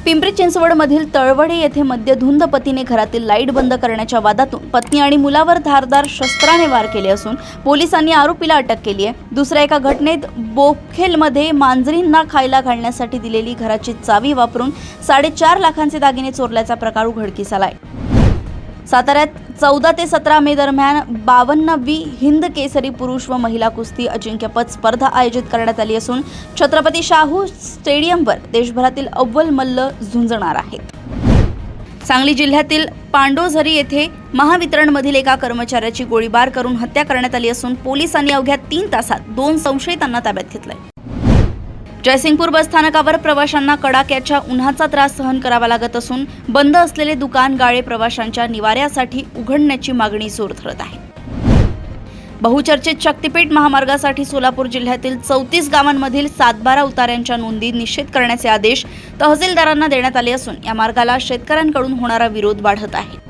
पिंपरी चिंचवडमधील तळवडे येथे मद्यधुंद पतीने घरातील लाईट बंद करण्याच्या वादातून पत्नी आणि मुलावर धारदार शस्त्राने वार केले असून पोलिसांनी आरोपीला अटक केली आहे। दुसऱ्या एका घटनेत बोखेलमध्ये मांजरींना खायला घालण्यासाठी दिलेली घराची चावी वापरून 4.5 लाखांचे दागिने चोरल्याचा प्रकार उघडकीस आलाय। साताऱ्यात 14 ते 17 मे दरम्यान 52वी हिंद केसरी पुरुष व महिला कुस्ती अजिंक्यपद स्पर्धा आयोजित करण्यात आली असून छत्रपती शाहू स्टेडियमवर देशभरातील अव्वल मल्ल झुंजणार आहेत। सांगली जिल्ह्यातील पांडोझरी येथे महावितरणमधील एका कर्मचाऱ्याची गोळीबार करून हत्या करण्यात आली असून पोलिसांनी अवघ्या 3 तासात 2 संशयितांना ताब्यात घेतले। जयसिंगपूर बसस्थानकावर प्रवाशांना कडाक्याच्या उन्हाचा त्रास सहन करावा लागत असून बंद असलेले दुकान गाळे प्रवाशांच्या निवाऱ्यासाठी उघडण्याची मागणी जोर धरत आहे। बहुचर्चित शक्तीपीठ महामार्गासाठी सोलापूर जिल्ह्यातील 34 गावांमधील 7-12 उतार्यांच्या नोंदी निश्चित करण्याचे आदेश तहसीलदारांना देण्यात आले असून या मार्गाला शेतकऱ्यांकडून होणारा विरोध वाढत आहे।